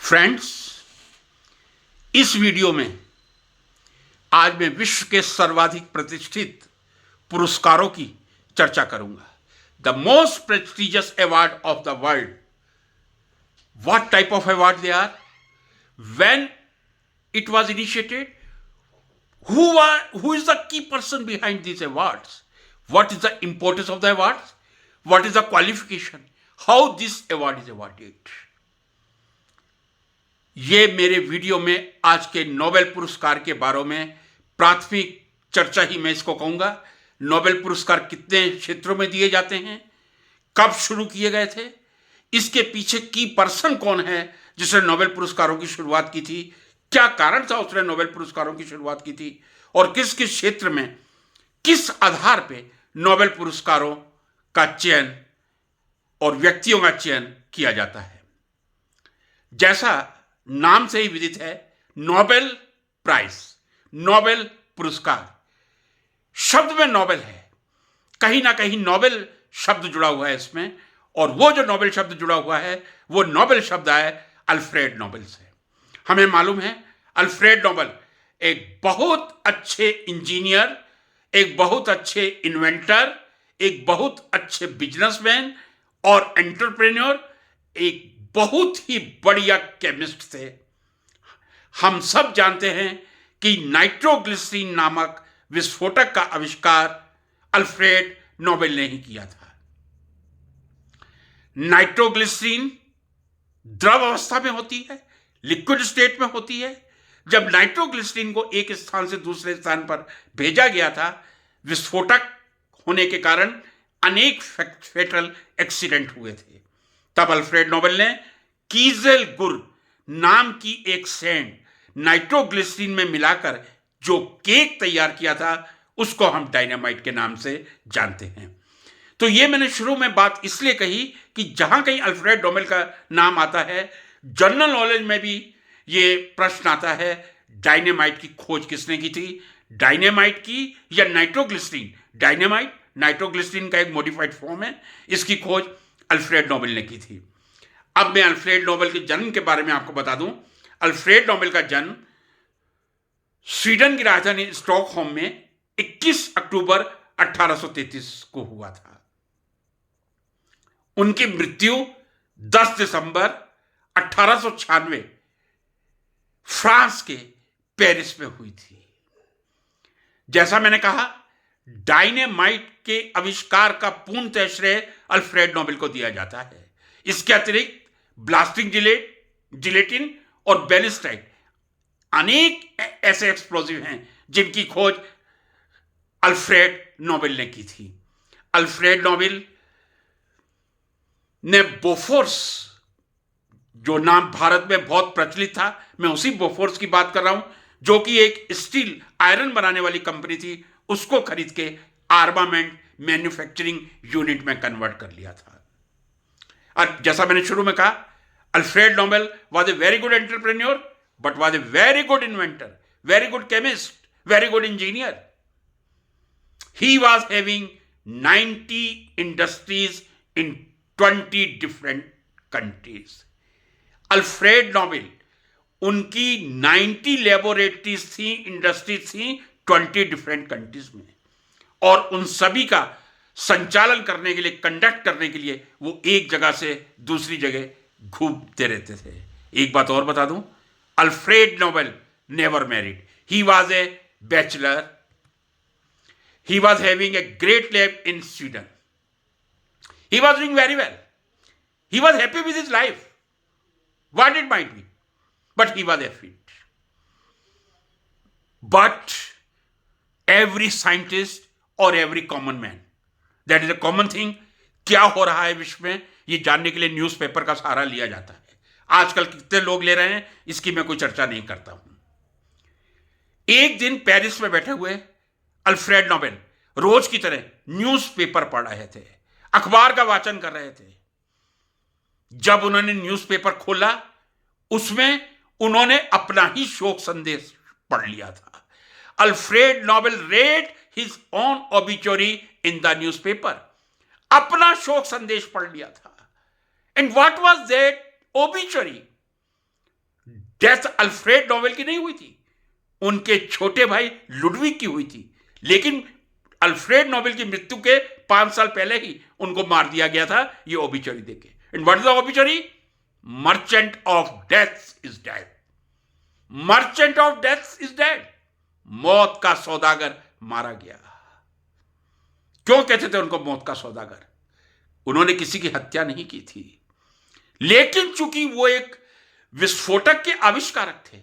Friends, इस video में आज मैं विश्व के सर्वाधिक प्रतिष्ठित पुरस्कारों की चर्चा करूंगा। The most prestigious award of the world, what type of award they are, when it was initiated, who is the key person behind these awards, what is the importance of the awards, what is the qualification, how this award is awarded. ये मेरे video में आज के Nobel पुरस्कार के बारे में प्राथमिक चर्चा ही मैं इसको कहूंगा। नोबेल पुरस्कार कितने क्षेत्रों में दिए जाते हैं, कब शुरू किए गए थे, इसके पीछे की पर्सन कौन है जिसने नोबेल पुरस्कारों की शुरुआत की थी, क्या कारण था उसने नोबेल पुरस्कारों की शुरुआत की थी, और किस किस क्षेत्र में किस आधार पे नोबेल पुरस्कारों का चयन और व्यक्तियों का चयन किया जाता है। जैसा नाम से ही विदित है, नोबेल प्राइज, नोबेल पुरस्कार, शब्द में नोबेल है, कहीं ना कहीं नोबेल शब्द जुड़ा हुआ है इसमें, और वो जो नोबेल शब्द जुड़ा हुआ है वो नोबेल शब्द आए अल्फ्रेड नोबेल से। हमें मालूम है अल्फ्रेड नोबेल एक बहुत अच्छे इंजीनियर, एक बहुत अच्छे इन्वेंटर, एक बहुत अच्छे बिजनेसमैन और एंटरप्रेन्योर, एक बहुत ही बढ़िया केमिस्ट थे। हम सब जानते हैं कि नाइट्रोग्लिसरीन नामक विस्फोटक का आविष्कार अल्फ्रेड नोबेल ने ही किया था। नाइट्रोग्लिसरीन द्रव अवस्था में होती है, लिक्विड स्टेट में होती है। जब नाइट्रोग्लिसरीन को एक स्थान से दूसरे स्थान पर भेजा गया था, विस्फोटक होने के कारण अनेक फेटल एक्सीडेंट हुए थे। तब अल्फ्रेड नोबेल ने कीजेल गुर नाम की एक सेंट नाइट्रोग्लिसरीन में मिलाकर जो केक तैयार किया था, उसको हम डायनामाइट के नाम से जानते हैं। तो ये मैंने शुरू में बात इसलिए कही कि जहां कहीं अल्फ्रेड नोबेल का नाम आता है, जनरल नॉलेज में भी ये प्रश्न आता है, डायनामाइट की खोज किसने की थी, डायनामाइट की या नाइट्रोग्लिसरीन। डायनामाइट नाइट्रोग्लिसरीन का एक मॉडिफाइड फॉर्म है, इसकी खोज अल्फ्रेड नोबेल ने की थी। अब मैं अल्फ्रेड नोबेल के जन्म के बारे में आपको बता दूं। अल्फ्रेड नोबेल का जन्म स्वीडन की राजधानी स्टॉकहोम में 21 अक्टूबर 1833 को हुआ था। उनकी मृत्यु 10 दिसंबर 1896 फ्रांस के पेरिस में हुई थी। जैसा मैंने कहा, डायनेमाइट के आविष्कार का पूर्णतः श्रेय अल्फ्रेड नोबेल को दिया जाता है। इसके अतिरिक्त ब्लास्टिंग जिलेटिन और बैलिस्टाइट अनेक ऐसे एक्सप्लोजिव हैं जिनकी खोज अल्फ्रेड नोबेल ने की थी। अल्फ्रेड नोबेल ने बोफोर्स, जो नाम भारत में बहुत प्रचलित था, मैं उसी बोफोर्स की बात कर रहा हूं, जो कि एक स्टील आयरन बनाने वाली कंपनी थी, उसको खरीद के आर्मामेंट मैन्युफैक्चरिंग यूनिट में कन्वर्ट कर लिया था। और जैसा मैंने शुरू में कहा, Alfred Nobel was a very good entrepreneur, but was a very good inventor, very good chemist, very good engineer. He was having 90 industries in 20 different countries. Alfred Nobel, उनकी 90 लेबोरेटरीज थी, इंडस्ट्रीज थी 20 डिफरेंट कंट्रीज में, और उन सभी का संचालन करने के लिए, कंडक्ट करने के लिए वो एक जगह से दूसरी जगह घूमते रहते थे। एक बात और बता दूं, Alfred Nobel never married, he was a bachelor, he was having a great lab in Sweden, he was doing very well, he was happy with his life, what it might be, but he was a fit. But every scientist और every common man, that is a common thing, क्या हो रहा है विश्व में, ये जानने के लिए न्यूज़पेपर का सहारा लिया जाता है। आजकल कितने लोग ले रहे हैं, इसकी मैं कोई चर्चा नहीं करता हूं। एक दिन पेरिस में बैठे हुए अल्फ्रेड नोबेल रोज की तरह न्यूज़पेपर पढ़ रहे थे, अखबार का वाचन कर रहे थे। जब उन्होंने न्यूज़पेपर खोला, उसमें उन्होंने अपना ही शोक संदेश पढ़ लिया था। Alfred Nobel read his own obituary in the newspaper, अपना शोक संदेश पढ़ लिया था। And what was that obituary? Death Alfred Nobel की नहीं हुई थी, उनके छोटे भाई लुडविग की हुई थी। लेकिन अल्फ्रेड नोबेल की मृत्यु के 5 साल पहले ही उनको मार दिया गया था ये ओबिचरी देके। And what is the obituary? Merchant of death is dead. Merchant of death is dead. मौत का सौदागर मारा गया। क्यों कहते थे उनको मौत का सौदागर? उन्होंने किसी की हत्या नहीं की थी, लेकिन चूंकि वो एक विस्फोटक के आविष्कारक थे,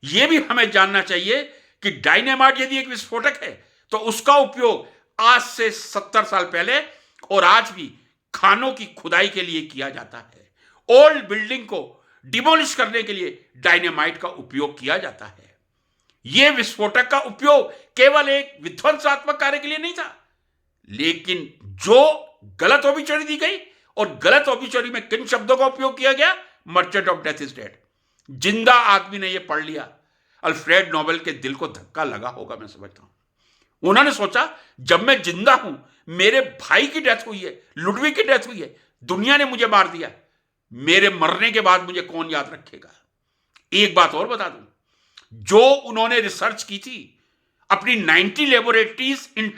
यह भी हमें जानना चाहिए कि डायनामाइट यदि एक विस्फोटक है तो उसका उपयोग आज से 70 साल पहले और आज भी खानों की खुदाई के लिए किया जाता है। ओल्ड बिल्डिंग को डिमोलिश करने के लिए डायनामाइट का उपयोग किया जाता है। यह विस्फोटक का उपयोग केवल एक विध्वंसात्मक कार्य के लिए नहीं था, लेकिन जो गलत ओबिचरी दी गई, और गलत ओबिचरी में किन शब्दों का उपयोग किया गया? Merchant of death is dead. जिंदा आदमी ने यह पढ़ लिया, अल्फ्रेड नोबेल के दिल को धक्का लगा होगा, मैं समझता हूं। उन्होंने सोचा जब मैं जिंदा हूं, मेरे भाई की डेथ हुई है, लुडविग की डेथ हुई है, दुनिया ने मुझे मार दिया, मेरे मरने के बाद मुझे कौन याद रखेगा? एक बात और बता दूं, जो उन्होंने रिसर्च की थी अपनी 90 लेबोरेटरीज इन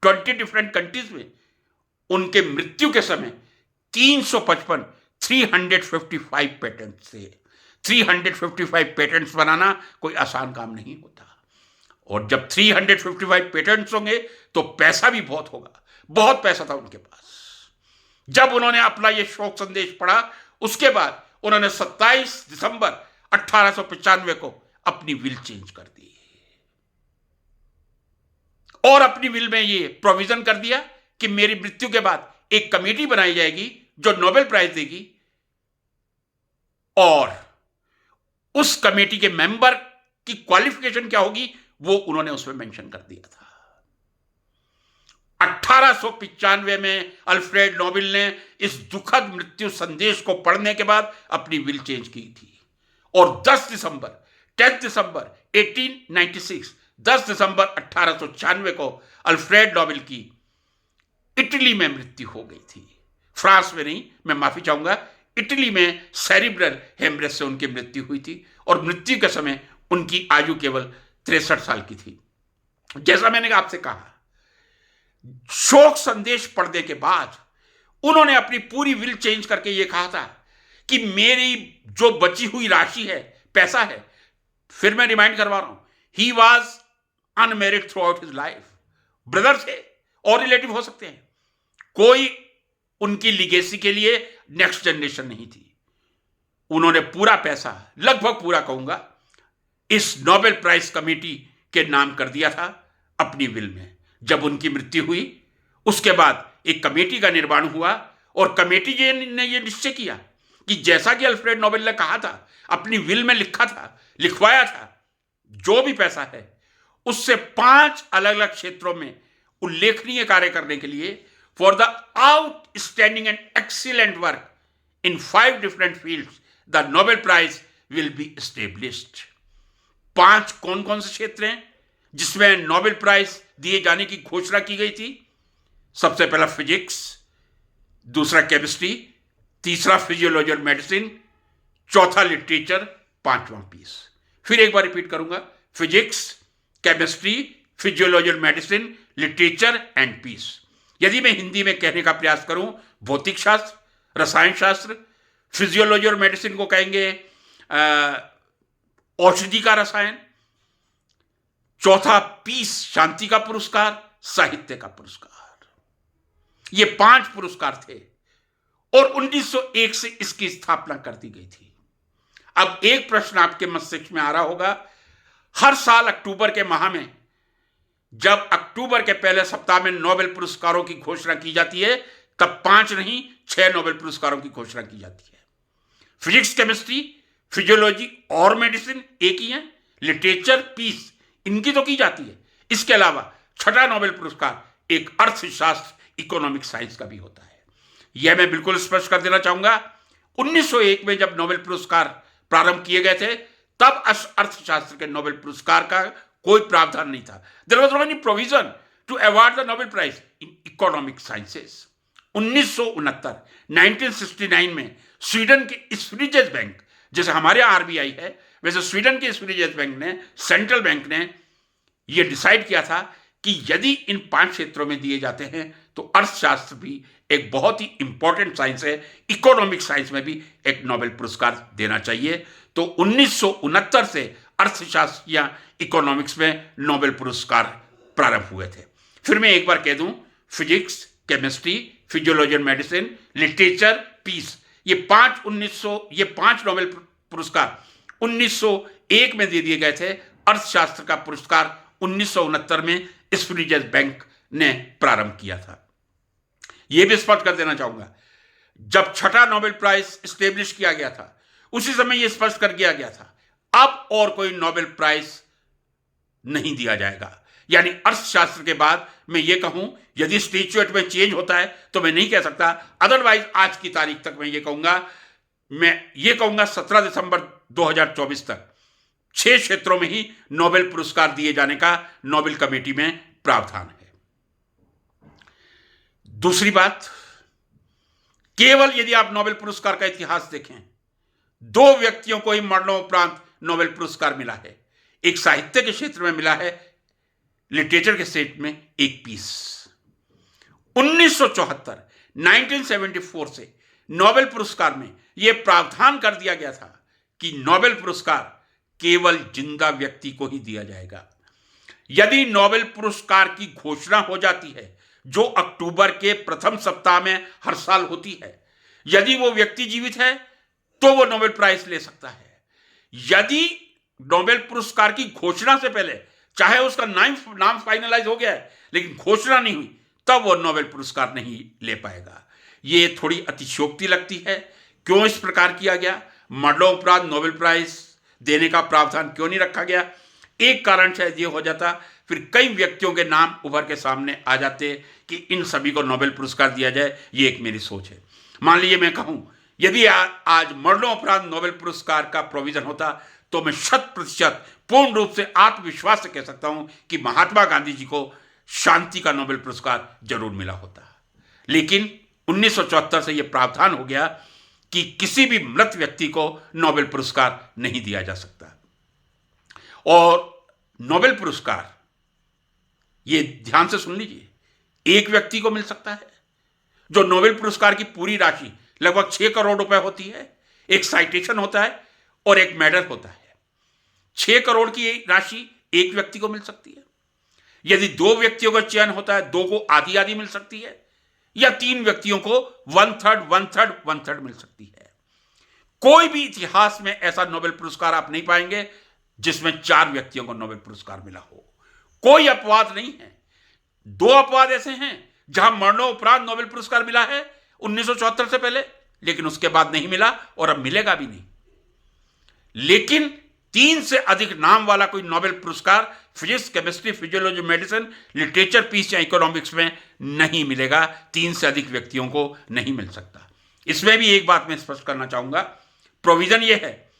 20 डिफरेंट कंट्रीज में, उनके मृत्यु के समय 355 पेटेंट थे। 355 पेटेंट्स बनाना कोई आसान काम नहीं होता, और जब 355 पेटेंट्स होंगे तो पैसा भी बहुत होगा। बहुत पैसा था उनके पास। जब उन्होंने अपना यह शोक संदेश पढ़ा, उसके बाद उन्होंने 27 दिसंबर 1895 को अपनी विल चेंज कर दी, और अपनी विल में यह प्रोविजन कर दिया कि मेरी मृत्यु के बाद एक कमेटी बनाई जाएगी जो नोबेल प्राइज देगी, और उस कमेटी के मेंबर की क्वालिफिकेशन क्या होगी वो उन्होंने उसमें मेंशन कर दिया था। 1895 में अल्फ्रेड नोबेल ने इस दुखद मृत्यु संदेश को पढ़ने के बाद अपनी विल चेंज की थी, और 10 दिसंबर 1896 10 दिसंबर 1896 को अल्फ्रेड नोबेल की इटली में मृत्यु हो गई थी। फ्रांस में नहीं, मैं माफी चाहूंगा, इटली में सेरिब्रल हेमरेज से उनकी मृत्यु हुई थी, और मृत्यु के समय उनकी आयु केवल 63 साल की थी। जैसा मैंने आपसे कहा, शोक संदेश पढ़ने के बाद उन्होंने अपनी पूरी विल चेंज करके यह कहा था कि मेरी जो बची हुई राशि है, पैसा है, फिर मैं रिमाइंड करवा रहा हूं, he was unmarried through out his life. Brother थे और रिलेटिव हो सकते हैं, कोई उनकी लिगेसी के लिए नेक्स्ट जनरेशन नहीं थी। उन्होंने पूरा पैसा, लगभग पूरा कहूंगा, इस नोबेल प्राइज कमेटी के नाम कर दिया था अपनी विल में। जब उनकी मृत्यु हुई, उसके बाद एक कमेटी का निर्माण हुआ, और कमेटी ने यह निश्चय किया कि जैसा कि अल्फ्रेड नोबेल ने कहा था, अपनी विल में लिखा था, लिखवाया था, जो भी पैसा है उससे 5 अलग अलग क्षेत्रों में उल्लेखनीय कार्य करने के लिए, for the outstanding and excellent work in 5 different fields the Nobel prize will be established. 5 कौन कौन से क्षेत्र हैं जिसमें नोबेल प्राइज दिए जाने की घोषणा की गई थी? सबसे पहला फिजिक्स, दूसरा केमिस्ट्री, तीसरा फिजियोलॉजी और मेडिसिन, चौथा लिटरेचर, 5वां पीस। फिर एक बार रिपीट करूंगा, फिजिक्स, केमिस्ट्री, फिजियोलॉजी और मेडिसिन, लिटरेचर एंड पीस। यदि मैं हिंदी में कहने का प्रयास करूं, भौतिक शास्त्र, रसायन शास्त्र, फिजियोलॉजी और मेडिसिन को कहेंगे औषधि का रसायन, चौथा पीस शांति का पुरस्कार, साहित्य का पुरस्कार। ये 5 पुरस्कार थे, और 1901 से इसकी स्थापना कर दी गई थी। अब एक प्रश्न आपके मस्तिष्क में आ रहा होगा, हर साल अक्टूबर के माह में, जब अक्टूबर के पहले सप्ताह में नोबेल पुरस्कारों की घोषणा की जाती है, तब 5 नहीं 6 नोबेल पुरस्कारों की घोषणा की जाती है। फिजिक्स, केमिस्ट्री, फिजियोलॉजी और मेडिसिन एक ही है, लिटरेचर, पीस इनकी तो की जाती है। इसके अलावा 6ठा नोबेल पुरस्कार एक अर्थशास्त्र, इकोनॉमिक साइंस का भी होता है। यह मैं बिल्कुल स्पष्ट कर देना चाहूंगा, 1901 में जब नोबेल पुरस्कार प्रारंभ किए गए थे, तब अर्थशास्त्र के नोबेल पुरस्कार का कोई प्रावधान नहीं था। There was no any provision to award the Nobel prize in economic sciences. 1969 में स्वीडन के स्विरिजेस बैंक जैसे हमारे आरबीआई है, वैसे स्वीडन के स्वीडिश बैंक ने, सेंट्रल बैंक ने यह डिसाइड किया था कि यदि इन 5 क्षेत्रों में दिए जाते हैं तो अर्थशास्त्र भी एक बहुत ही इंपॉर्टेंट साइंस है, इकोनॉमिक साइंस में भी एक नोबेल पुरस्कार देना चाहिए। तो 1969 से अर्थशास्त्र या इकोनॉमिक्स में नोबेल पुरस्कार प्रारंभ हुए थे। फिर मैं एक बार कह दूं, physics, chemistry, physiology and medicine, literature, peace, ये 5 नोबेल पुरस्कार 1901 में दे दिए गए थे। अर्थशास्त्र का पुरस्कार 1969 में स्वीडिश बैंक ने प्रारंभ किया था। यह भी स्पष्ट कर देना चाहूंगा, जब 6ठा नोबेल प्राइज स्टेब्लिश किया गया था उसी समय यह स्पष्ट कर दिया गया था अब और कोई नोबेल प्राइज नहीं दिया जाएगा। यानी अर्थशास्त्र के बाद मैं ये कहूं, यदि स्टेचुएट में चेंज होता है तो मैं नहीं कह सकता, अदरवाइज आज की तारीख तक मैं ये कहूंगा 17 दिसंबर 2024 तक 6 क्षेत्रों में ही नोबेल पुरस्कार दिए जाने का नोबेल कमेटी में प्रावधान है। दूसरी बात, केवल यदि आप नोबेल पुरस्कार का इतिहास देखें, 2 व्यक्तियों को ही मरणोपरांत नोबेल पुरस्कार मिला है। एक साहित्य के क्षेत्र में मिला है, लिटरेचर के क्षेत्र में एक पीस। 1974 से नोबेल पुरस्कार में यह प्रावधान कर दिया गया था कि नोबेल पुरस्कार केवल जिंदा व्यक्ति को ही दिया जाएगा। यदि नोबेल पुरस्कार की घोषणा हो जाती है, जो अक्टूबर के प्रथम सप्ताह में हर साल होती है, यदि वो व्यक्ति जीवित है तो वो नोबेल प्राइज ले सकता है। यदि नोबेल पुरस्कार की घोषणा से पहले, चाहे उसका नाम फाइनलाइज हो गया है लेकिन घोषणा नहीं हुई, तब वो नोबेल पुरस्कार नहीं ले पाएगा। ये थोड़ी अतिशयोक्ति लगती है। क्यों इस प्रकार किया गया? मरणोपरांत नोबेल प्राइज देने का प्रावधान क्यों नहीं रखा गया? एक कारण शायद ये हो जाता, फिर कई व्यक्तियों के नाम उभर के सामने आ जाते कि इन सभी को नोबेल पुरस्कार दिया जाए। ये एक मेरी सोच है। मान लीजिए मैं कहूं, यदि आज मरणोपरांत नोबेल पुरस्कार का प्रोविजन होता तो मैं 100% पूर्ण रूप से आत्मविश्वास से कह सकता हूं कि महात्मा गांधी जी को शांति का नोबेल पुरस्कार जरूर मिला होता। लेकिन 1974 से यह प्रावधान हो गया कि किसी भी मृत व्यक्ति को नोबेल पुरस्कार नहीं दिया जा सकता। और नोबेल पुरस्कार, ये ध्यान से सुन लीजिए, एक व्यक्ति को मिल सकता है। जो नोबेल पुरस्कार की पूरी राशि लगभग 6 करोड़ रुपए होती है, एक साइटेशन होता है और एक मेडल होता है। 6 करोड़ की राशि एक व्यक्ति को मिल सकती है। यदि 2 व्यक्तियों का चयन होता है, 2 को आधी आधी मिल सकती है, या 3 व्यक्तियों को 1/3 मिल सकती है। कोई भी इतिहास में ऐसा नोबेल पुरस्कार आप नहीं पाएंगे जिसमें 4 व्यक्तियों को नोबेल पुरस्कार मिला हो। कोई अपवाद नहीं है। 2 अपवाद ऐसे हैं जहां मरणोपरांत नोबेल पुरस्कार मिला है 1974 से पहले, लेकिन उसके बाद नहीं मिला और अब मिलेगा भी नहीं। लेकिन 3 से अधिक नाम वाला कोई नोबेल पुरस्कार physics, chemistry, physiology, medicine, literature, peace या इकोनॉमिक्स में नहीं मिलेगा। 3 से अधिक व्यक्तियों को नहीं मिल सकता। इसमें भी एक बात मैं स्पष्ट करना चाहूंगा, प्रोविजन यह है,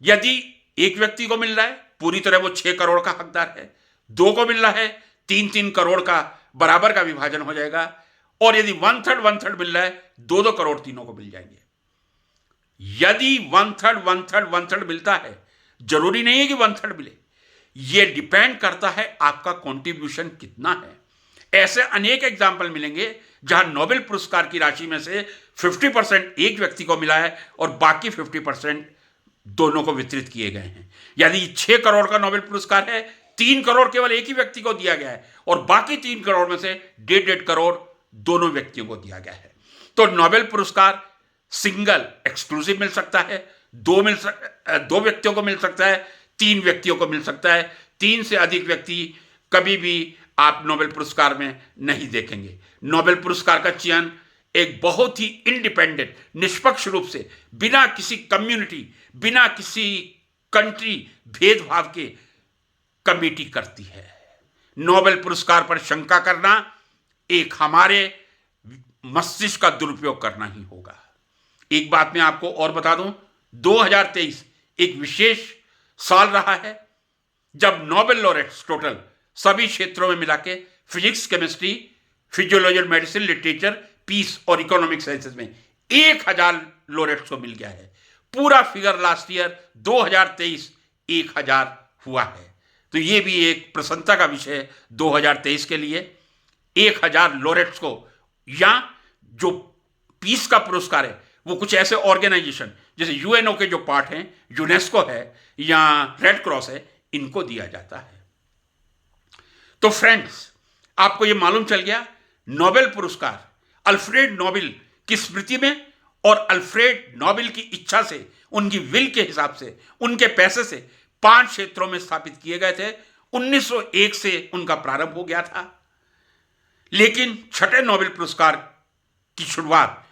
यदि एक व्यक्ति को मिल रहा है पूरी तरह वो 6 करोड़ का हकदार है, 2 को मिल रहा है 3-3 करोड़ का बराबर का विभाजन हो जाएगा, और यदि 1/3 मिल रहा है 2-2 करोड़ तीनों को मिल जाएंगे। यदि 1/3 मिलता है, जरूरी नहीं है कि 1/3 मिले, यह डिपेंड करता है आपका कंट्रीब्यूशन कितना है। ऐसे अनेक एग्जाम्पल मिलेंगे जहां नोबेल पुरस्कार की राशि में से 50% एक व्यक्ति को मिला है और बाकी 50% दोनों को वितरित किए गए हैं। यदि 6 करोड़ का नोबेल पुरस्कार है, 3 करोड़ केवल एक ही व्यक्ति को दिया गया है और बाकी 3 करोड़ में से 1.5 करोड़ दोनों व्यक्तियों को दिया गया है। तो नोबेल पुरस्कार सिंगल एक्सक्लूसिव मिल सकता है, 2 व्यक्तियों को मिल सकता है, 3 व्यक्तियों को मिल सकता है। 3 से अधिक व्यक्ति कभी भी आप नोबेल पुरस्कार में नहीं देखेंगे। नोबेल पुरस्कार का चयन एक बहुत ही इंडिपेंडेंट, निष्पक्ष रूप से, बिना किसी कम्युनिटी, बिना किसी कंट्री भेदभाव के कमेटी करती है। नोबेल पुरस्कार पर शंका करना एक हमारे मस्तिष्क का दुरुपयोग करना ही होगा। एक बात मैं आपको और बता दूं, 2023 एक विशेष साल रहा है जब नोबेल लॉरेट्स टोटल सभी क्षेत्रों में मिला के physics, chemistry, physiology, medicine, literature, peace और इकोनॉमिक साइंसेज में 1000 लॉरेट्स को मिल गया है। पूरा फिगर लास्ट ईयर 2023 1000 हुआ है। तो ये भी एक प्रसन्नता का विषय है 2023 के लिए। 1000 लॉरेट्स को, या जो पीस का पुरस्कार है वो कुछ ऐसे ऑर्गेनाइजेशन जैसे यूएनओ के जो पार्ट हैं, यूनेस्को है या रेड क्रॉस है, इनको दिया जाता है। तो फ्रेंड्स, आपको ये मालूम चल गया नोबेल पुरस्कार अल्फ्रेड नोबेल की स्मृति में और अल्फ्रेड नोबेल की इच्छा से, उनकी विल के हिसाब से, उनके पैसे से 5 क्षेत्रों में स्थापित किए गए थे। 1901 से उनका प्रारंभ हो गया था, लेकिन 6ठे नोबेल पुरस्कार की शुरुआत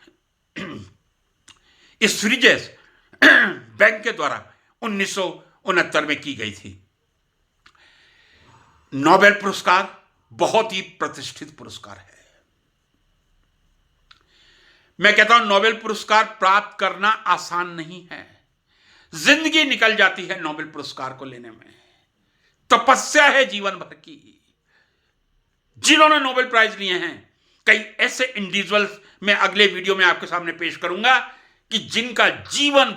इस फ्रिजेस बैंक के द्वारा 1969 में की गई थी। नोबेल पुरस्कार बहुत ही प्रतिष्ठित पुरस्कार है। मैं कहता हूं नोबेल पुरस्कार प्राप्त करना आसान नहीं है। जिंदगी निकल जाती है नोबेल पुरस्कार को लेने में। तपस्या है जीवन भर की। जिन्होंने नोबेल प्राइज लिए हैं, कई ऐसे इंडिविजुअल्स मैं अगले वीडियो में आपके सामने पेश करूंगा कि जिनका जीवन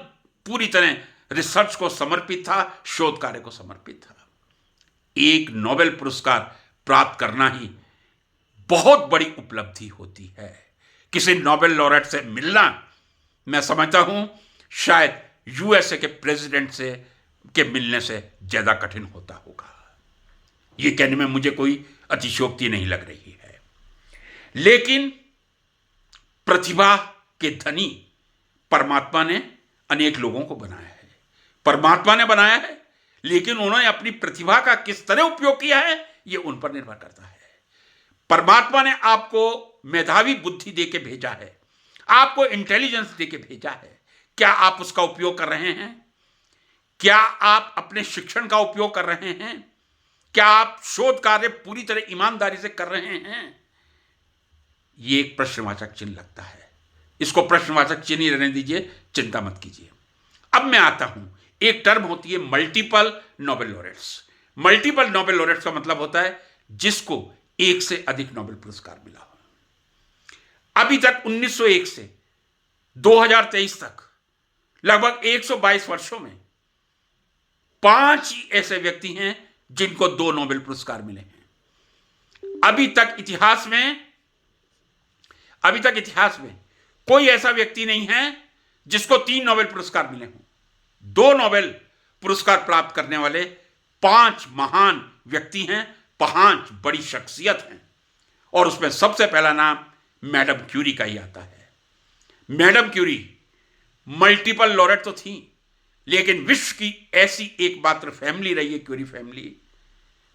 पूरी तरह रिसर्च को समर्पित था, शोध कार्य को समर्पित था। एक नोबेल पुरस्कार प्राप्त करना ही बहुत बड़ी उपलब्धि होती है। किसी नोबेल लॉरेट से मिलना, मैं समझता हूं शायद यूएसए के प्रेसिडेंट से के मिलने से ज्यादा कठिन होता होगा। यह कहने में मुझे कोई अतिशयोक्ति नहीं लग रही है। लेकिन प्रतिभा के धनी परमात्मा ने अनेक लोगों को बनाया है। परमात्मा ने बनाया है, लेकिन उन्होंने अपनी प्रतिभा का किस तरह उपयोग किया है यह उन पर निर्भर करता है। परमात्मा ने आपको मेधावी बुद्धि देके भेजा है, आपको इंटेलिजेंस देके भेजा है। क्या आप उसका उपयोग कर रहे हैं? क्या आप अपने शिक्षण का उपयोग कर रहे हैं? क्या आप शोध कार्य पूरी तरह ईमानदारी से कर रहे हैं? यह एक प्रश्नवाचक चिन्ह लगता है। इसको प्रश्नवाचक चिन्ह ही रहने दीजिए, चिंता मत कीजिए। अब मैं आता हूं, एक टर्म होती है multiple Nobel laureates. Multiple Nobel laureates का मतलब होता है जिसको एक से अधिक नोबेल पुरस्कार मिला हो। अभी तक 1901 से 2023 तक लगभग 122 वर्षों में 5 ही ऐसे व्यक्ति हैं जिनको 2 नोबेल पुरस्कार मिले हैं। अभी तक इतिहास में कोई ऐसा व्यक्ति नहीं है जिसको 3 नोबेल पुरस्कार मिले हों। 2 नोबेल पुरस्कार प्राप्त करने वाले 5 महान व्यक्ति हैं, 5 बड़ी शख्सियत हैं, और उसमें सबसे पहला नाम मैडम क्यूरी का ही आता है। मैडम क्यूरी मल्टीपल लॉरेट तो थी, लेकिन विश्व की ऐसी एकमात्र फैमिली रही है, क्यूरी फैमिली,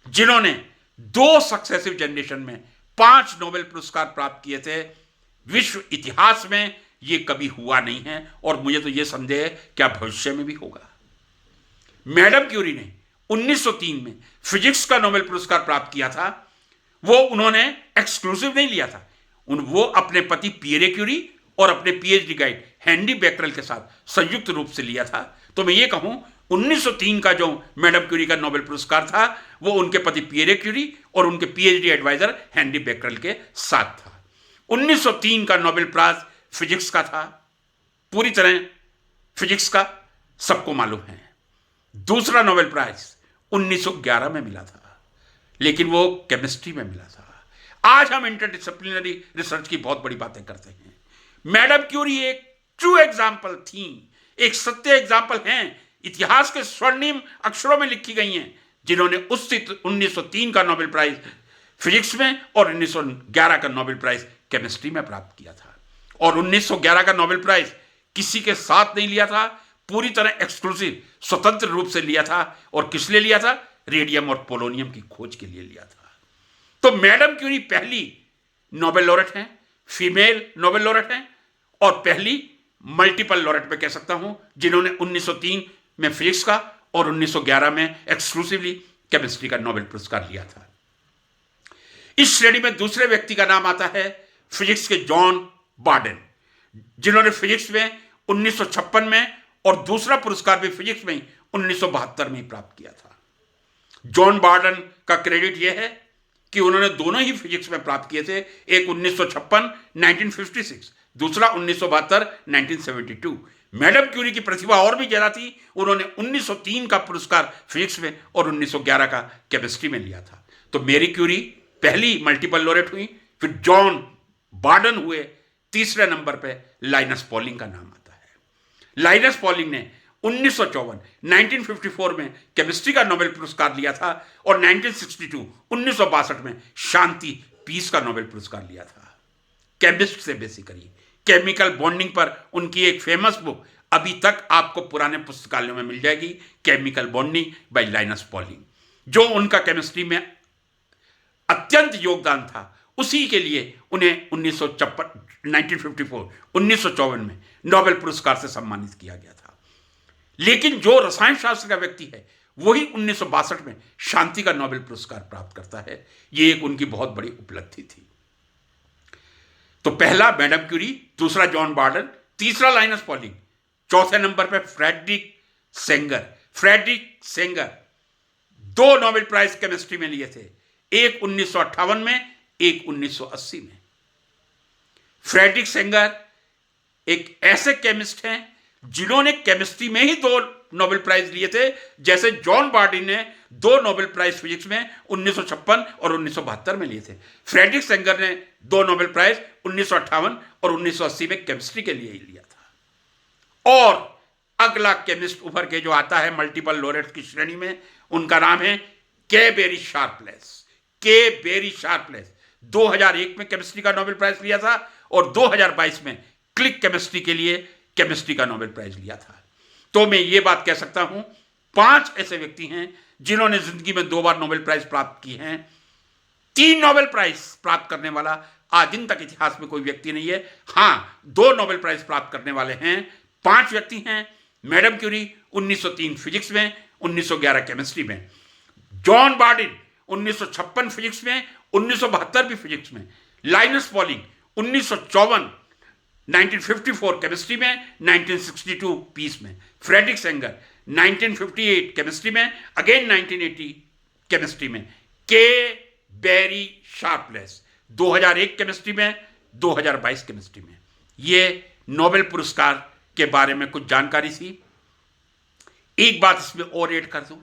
जिन्होंने 2 सक्सेसिव जनरेशन में 5 नोबेल पुरस्कार प्राप्त किए थे। विश्व इतिहास में यह कभी हुआ नहीं है, और मुझे तो यह संदेह है क्या भविष्य में भी होगा। मैडम क्यूरी ने 1903 में फिजिक्स का नोबेल पुरस्कार प्राप्त किया था। वो उन्होंने एक्सक्लूसिव नहीं लिया था, वो अपने पति पियरे क्यूरी और अपने पीएचडी गाइड हेनरी बेकरेल के साथ संयुक्त रूप से लिया था। तो मैं ये कहूं 1903 का जो मैडम क्यूरी का नोबेल पुरस्कार था वो उनके पति पियरे क्यूरी और उनके पीएचडी एडवाइजर हेनरी बेकरेल के साथ था। 1903 का नोबेल प्राइज फिजिक्स का था, पूरी तरह फिजिक्स का, सबको मालूम है। दूसरा नोबेल प्राइज 1911 में मिला था, लेकिन वो केमिस्ट्री में मिला था। आज हम इंटरडिसिप्लिनरी रिसर्च की बहुत बड़ी बातें करते हैं। मैडम क्यूरी एक ट्रू एग्जाम्पल थी, एक सत्य एग्जाम्पल हैं, इतिहास के स्वर्णिम अक्षरों में लिखी गई हैं, जिन्होंने उस 1903 का नोबेल प्राइज फिजिक्स में और 1911 का नोबेल प्राइज केमिस्ट्री में प्राप्त किया था। और 1911 का नोबेल प्राइज किसी के साथ नहीं लिया था, पूरी तरह एक्सक्लूसिव स्वतंत्र रूप से लिया था। और किस लिए लिया था? रेडियम और पोलोनियम की खोज के लिए लिया था। तो मैडम क्यूरी पहली नोबेल लॉरेट हैं, फीमेल नोबेल लॉरेट हैं, और पहली मल्टीपल लॉरेट में कह सकता हूं जिन्होंने 1903 में फिजिक्स का और 1911 में एक्सक्लूसिवली केमिस्ट्री का नोबेल पुरस्कार लिया था। इस श्रेणी में दूसरे व्यक्ति का नाम आता है फिजिक्स के जॉन बार्डन, जिन्होंने फिजिक्स में 1956 में और दूसरा पुरस्कार भी फिजिक्स में 1972 में प्राप्त किया था। जॉन बार्डन का क्रेडिट यह है कि उन्होंने दोनों ही फिजिक्स में प्राप्त किए थे, एक 1956 1956, दूसरा 1972 1972। मैडम क्यूरी की प्रतिभा और भी ज्यादा थी। उन्होंने 1903 का पुरस्कार फिजिक्स में और 1911 का केमिस्ट्री में लिया था। तो मेरी क्यूरी पहली मल्टीपल लॉरेट हुई, फिर जॉन बार्डन हुए, तीसरे नंबर पे लाइनस पॉलिंग का नाम आता है। लाइनस पॉलिंग ने 1954 में केमिस्ट्री का नोबेल पुरस्कार लिया था और 1962 में शांति पीस का नोबेल पुरस्कार लिया था। केमिस्ट से बेसिकली केमिकल बॉन्डिंग पर उनकी एक फेमस बुक अभी तक आपको पुराने पुस्तकालयों में मिल जाएगी, chemical bonding by Linus Pauling. जो उनका केमिस्ट्री में अत्यंत योगदान था, उसी के लिए उन्हें 1954 में नोबेल पुरस्कार से सम्मानित किया गया था। लेकिन जो रसायन शास्त्र का व्यक्ति है वही 1962 में शांति का नोबेल पुरस्कार प्राप्त करता है। यह एक उनकी बहुत बड़ी उपलब्धि थी। तो पहला मैडम क्यूरी, दूसरा जॉन बार्डन, तीसरा लाइनस पॉलिंग, चौथे नंबर पर Frederick Sanger. Frederick Sanger 2 Nobel prize chemistry में लिए थे, एक 1958 में, एक 1980 में। फ्रेडरिक सेंगर एक ऐसे केमिस्ट हैं जिन्होंने केमिस्ट्री में ही 2 नोबेल प्राइज लिए थे, जैसे जॉन बार्डिन ने 2 नोबेल प्राइज फिजिक्स में 1956 और 1972 में लिए थे। फ्रेडरिक सेंगर ने 2 नोबेल प्राइज 1958 और 1980 में केमिस्ट्री के लिए ही लिया था। और अगला केमिस्ट उभर के जो आता है मल्टीपल लॉरेट की श्रेणी में, उनका नाम है के बेरी शार्पलेस। के बेरी शार्पलेस 2001 में केमिस्ट्री का नोबेल प्राइज लिया था और 2022 में क्लिक केमिस्ट्री के लिए केमिस्ट्री का नोबेल प्राइज लिया था। तो मैं ये बात कह सकता हूं, 5 ऐसे व्यक्ति हैं जिन्होंने जिंदगी में 2 बार नोबेल प्राइज प्राप्त की हैं। 3 नोबेल प्राइज प्राप्त करने वाला आज दिन तक इतिहास में कोई व्यक्ति नहीं है। हां, 2 नोबेल प्राइज प्राप्त करने वाले हैं 5 व्यक्ति हैं। मैडम क्यूरी 1903 फिजिक्स में, 1911 केमिस्ट्री में। जॉन बार्डिन 1956 फिजिक्स में, 1972 भी फिजिक्स में। लाइनस पॉलिंग 1954 केमिस्ट्री में, 1962 पीस में। फ्रेडरिक सेंगर 1958 केमिस्ट्री में, अगेन 1980 केमिस्ट्री में। के बेरी शार्पलेस 2001 केमिस्ट्री में, 2022 केमिस्ट्री में। ये नोबेल पुरस्कार के बारे में कुछ जानकारी थी। एक बात इसमें और ऐड कर दूं,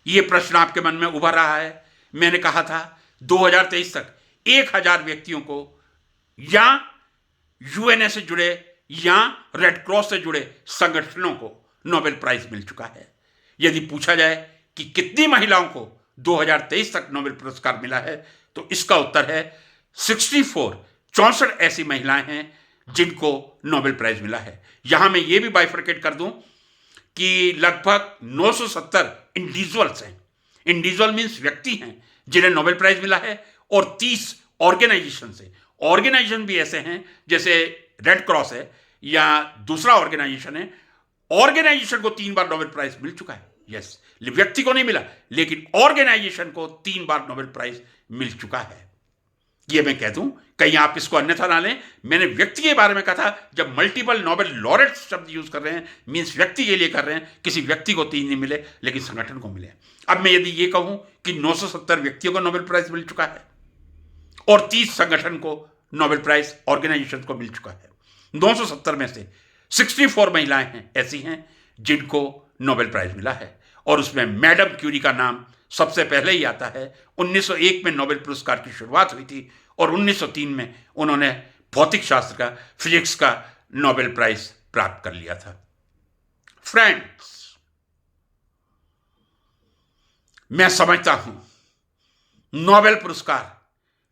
यह प्रश्न आपके मन में उभर रहा है। मैंने कहा था 2023 तक 1000 व्यक्तियों को या यूएनए से जुड़े या रेड क्रॉस से जुड़े संगठनों को नोबेल प्राइज मिल चुका है। यदि पूछा जाए कि कितनी महिलाओं को 2023 तक नोबेल पुरस्कार मिला है, तो इसका उत्तर है 64 ऐसी महिलाएं हैं जिनको नोबेल प्राइज मिला है। यहां मैं ये भी बाइफरकेट कर दूं कि लगभग 970 इंडिविजुअल्स हैं। इंडिविजुअल मीन्स व्यक्ति हैं जिन्हें नोबेल प्राइज मिला है, और 30 ऑर्गेनाइजेशन से। ऑर्गेनाइजेशन भी ऐसे हैं जैसे रेड क्रॉस है या दूसरा ऑर्गेनाइजेशन है। ऑर्गेनाइजेशन को 3 बार नोबेल प्राइज मिल चुका है। यस, व्यक्ति को नहीं मिला, लेकिन ऑर्गेनाइजेशन को 3 बार नोबेल प्राइज मिल चुका है। ये मैं कह दूं, कहीं आप इसको अन्यथा ना लें। मैंने व्यक्ति के बारे में कहा था। जब मल्टीपल नोबेल लॉरेट शब्द यूज कर रहे हैं, मीन्स व्यक्ति के लिए कर रहे हैं। किसी व्यक्ति को 3 नहीं मिले, लेकिन संगठन को मिले। अब मैं यदि ये कहूं कि 970 व्यक्तियों को नोबेल प्राइज मिल चुका है और 30 संगठन को नोबेल प्राइज ऑर्गेनाइजेशन को मिल चुका है, 970 में से 64 महिलाएं हैं ऐसी हैं जिनको नोबेल प्राइज मिला है। और उसमें मैडम क्यूरी का नाम सबसे पहले ही आता है। 1901 में नोबेल पुरस्कार की शुरुआत हुई थी और 1903 में उन्होंने भौतिक शास्त्र का, फिजिक्स का नोबेल प्राइज प्राप्त कर लिया था। फ्रेंड्स, मैं समझता हूं नोबेल पुरस्कार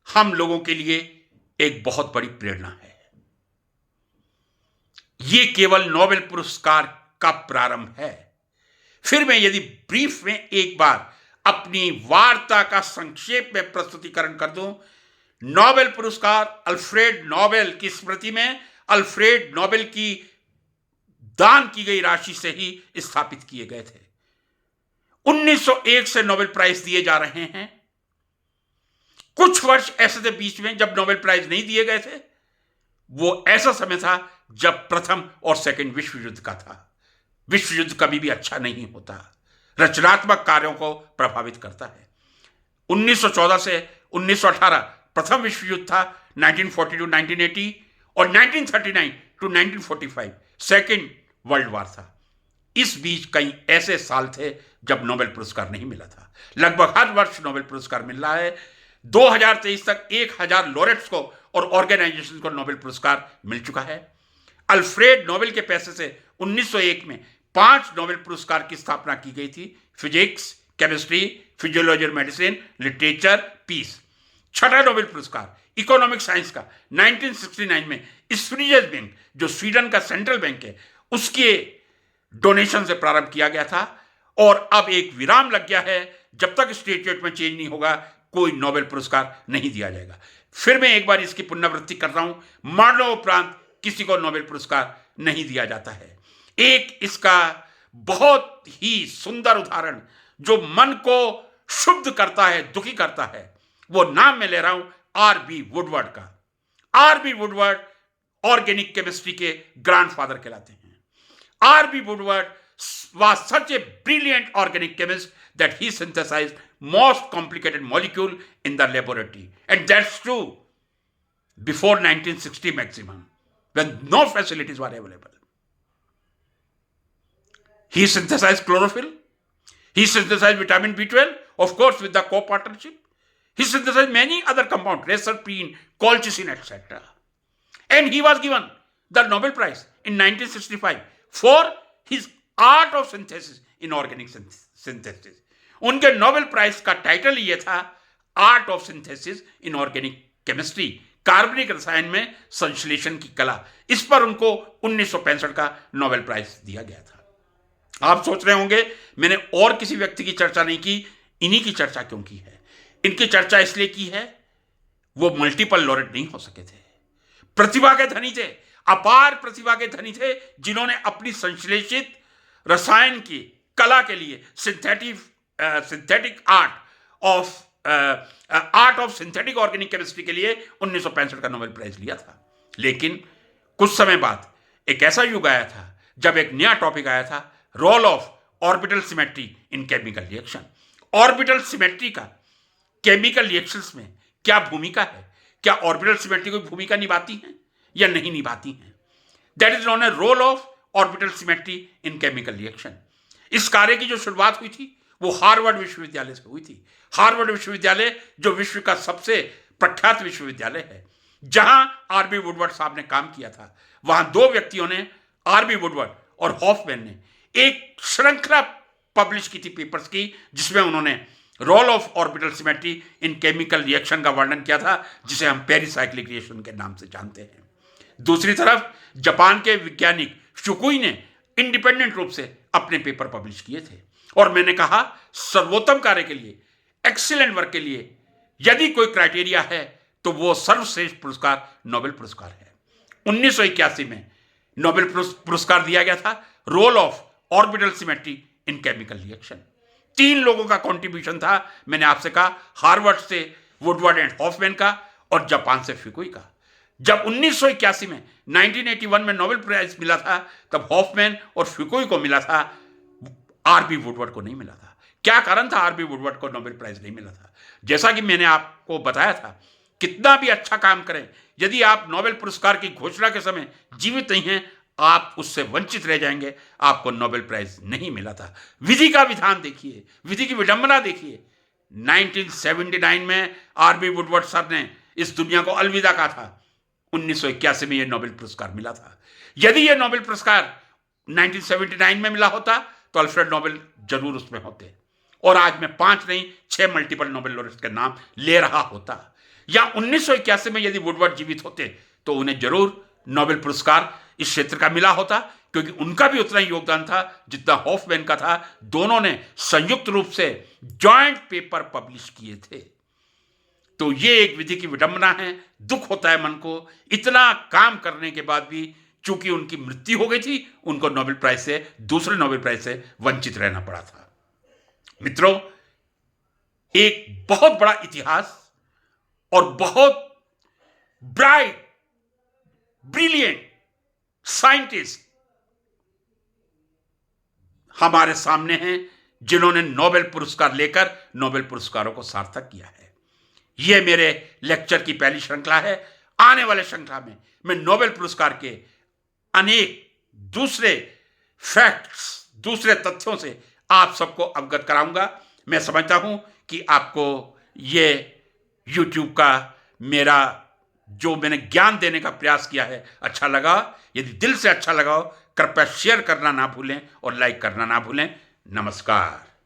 हम लोगों के लिए एक बहुत बड़ी प्रेरणा है। यह केवल नोबेल पुरस्कार का प्रारंभ है। फिर मैं यदि ब्रीफ में एक बार अपनी वार्ता का संक्षेप में प्रस्तुतिकरण कर दूं, नोबेल पुरस्कार अल्फ्रेड नोबेल की स्मृति में अल्फ्रेड नोबेल की दान की गई राशि से ही स्थापित किए गए थे। 1901 से नोबेल प्राइज दिए जा रहे हैं। कुछ वर्ष ऐसे थे बीच में जब नोबेल प्राइज नहीं दिए गए थे। वो ऐसा समय था जब प्रथम और सेकंड विश्व युद्ध का था। विश्व युद्ध कभी भी अच्छा नहीं होता, रचनात्मक कार्यों को प्रभावित करता है। 1914 से 1918 प्रथम विश्व युद्ध था, 1940 टू 1980, और 1939 टू 1945 सेकेंड वर्ल्ड वॉर था। इस बीच कई ऐसे साल थे जब नोबेल पुरस्कार नहीं मिला था। लगभग हर वर्ष नोबेल पुरस्कार मिल रहा है। 2023 तक 1000 लॉरेट्स को और ऑर्गेनाइजेशन को नोबेल पुरस्कार मिल चुका है। अल्फ्रेड नोबेल के पैसे से 1901 में 5 नोबेल पुरस्कार की स्थापना की गई थी: फिजिक्स, केमिस्ट्री, फिजियोलॉजी और मेडिसिन, लिटरेचर, पीस। छठा नोबेल पुरस्कार इकोनॉमिक साइंस का 1969 में स्वीडिश बैंक, जो स्वीडन का सेंट्रल बैंक है, उसके डोनेशन से प्रारंभ किया गया था। और अब एक विराम लग गया है। जब तक स्टेट्यूट में चेंज नहीं होगा, कोई नोबेल पुरस्कार नहीं दिया जाएगा। फिर मैं एक बार इसकी पुनरावृत्ति कर रहा हूं, मरणोपरांत किसी को नोबेल पुरस्कार नहीं दिया जाता है। एक इसका बहुत ही सुंदर उदाहरण जो मन को शुद्ध करता है, दुखी करता है, वो नाम मैं ले रहा हूं आर.बी. वुडवर्ड का। आर.बी. वुडवर्ड ऑर्गेनिक केमिस्ट्री के ग्रैंडफादर कहलाते हैं। RB. Woodward was such a brilliant organic chemist that he synthesized most complicated molecule in the laboratory, and that's true before 1960 maximum, when no facilities were available. He synthesized chlorophyll, he synthesized vitamin B12, of course with the co-partnership. He synthesized many other compounds, reserpine, colchicine, etc. And he was given the Nobel Prize in 1965 for his art of synthesis in organic synthesis. उनके Nobel prize का title ये था, art of synthesis in organic chemistry, कार्बनिक रसायन में संश्लेषण की कला। इस पर उनको 1965 का नोबेल प्राइज दिया गया था। आप सोच रहे होंगे मैंने और किसी व्यक्ति की चर्चा नहीं की, इन्हीं की चर्चा क्यों की है? इनकी चर्चा इसलिए की है, वो मल्टीपल लॉरेट नहीं हो सके थे, प्रतिभा के धनी थे, अपार प्रतिभा के धनी थे, जिन्होंने अपनी संश्लेषित रसायन की कला के लिए synthetic art of synthetic organic chemistry के लिए 1965 का नोबेल प्राइज लिया था। लेकिन कुछ समय बाद एक ऐसा युग आया था जब एक नया टॉपिक आया था, role of orbital symmetry in chemical reaction. Orbital symmetry का केमिकल रिएक्शंस में क्या भूमिका है? क्या ऑर्बिटल सिमेट्री कोई भूमिका निभाती है या नहीं निभाती है? That is known a role of orbital symmetry in chemical reaction. इस कार्य की जो शुरुआत हुई थी वो हार्वर्ड विश्वविद्यालय से हुई थी। हार्वर्ड विश्वविद्यालय जो विश्व का सबसे प्रख्यात विश्वविद्यालय है, जहां आर.बी. वुडवर्ड साहब ने काम किया था, वहां 2 व्यक्तियों ने, आर.बी. वुडवर्ड और हॉफमैन ने, एक श्रृंखला पब्लिश की थी पेपर्स की, जिसमें उन्होंने role of orbital symmetry in chemical reaction का वर्णन किया था, जिसे हम पेरिसाइक्लिक रिएक्शन के नाम से जानते हैं। दूसरी तरफ जापान के वैज्ञानिक फुकुई ने इंडिपेंडेंट रूप से अपने पेपर पब्लिश किए थे। और मैंने कहा, सर्वोत्तम कार्य के लिए, एक्सीलेंट वर्क के लिए यदि कोई क्राइटेरिया है तो वो सर्वश्रेष्ठ पुरस्कार नोबेल पुरस्कार है। 1981 में नोबेल पुरस्कार दिया गया था role of orbital symmetry in chemical reaction. 3 लोगों का कॉन्ट्रीब्यूशन था। मैंने आपसे कहा, हार्वर्ड से वुडवर्ड एंड हॉफमैन का और जापान से फुकुई का। जब 1981 में 1981 में नोबेल प्राइज मिला था, तब हॉफमैन और फुकुई को मिला था, आर.बी. वुडवर्ड को नहीं मिला था। क्या कारण था आर.बी. वुडवर्ड को नोबेल प्राइज नहीं मिला था? जैसा कि मैंने आपको बताया था, कितना भी अच्छा काम करें, यदि आप नोबेल पुरस्कार की घोषणा के समय जीवित नहीं हैं, आप उससे वंचित रह जाएंगे। आपको नोबेल प्राइज नहीं मिला था। विधि का विधान देखिए, विधि की विडंबना देखिए। 1979 में आर.बी. वुडवर्ड सर ने इस दुनिया को अलविदा कहा था। 1981 में यह नोबेल पुरस्कार मिला था। यदि यह नोबेल पुरस्कार 1979 में मिला होता तो अल्फ्रेड नोबेल जरूर उसमें होते, और आज मैं 5 नहीं 6 मल्टीपल नोबेल लॉरेट्स के नाम ले रहा होता। या 1981 में यदि वुडवर्ड जीवित होते तो उन्हें जरूर नोबेल पुरस्कार इस क्षेत्र का मिला होता, क्योंकि उनका भी उतना ही योगदान था जितना हॉफमैन का था। दोनों ने संयुक्त रूप से जॉइंट पेपर पब्लिश किए थे। तो ये एक विधि की विडंबना है। दुख होता है मन को, इतना काम करने के बाद भी चूंकि उनकी मृत्यु हो गई थी, उनको नोबेल प्राइज से, दूसरे नोबेल प्राइज से वंचित रहना पड़ा था। मित्रों, एक बहुत बड़ा इतिहास और बहुत ब्राइट ब्रिलियंट साइंटिस्ट हमारे सामने हैं, जिन्होंने नोबेल पुरस्कार लेकर नोबेल पुरस्कारों को सार्थक किया है। यह मेरे लेक्चर की पहली श्रृंखला है। आने वाले श्रृंखला में मैं नोबेल पुरस्कार के अनेक दूसरे फैक्ट्स, दूसरे तथ्यों से आप सबको अवगत कराऊंगा। मैं समझता हूं कि आपको ये YouTube का मेरा जो मैंने ज्ञान देने का प्रयास किया है अच्छा लगा। यदि दिल से अच्छा लगा हो, कृपया शेयर करना ना भूलें और लाइक करना ना भूलें। नमस्कार।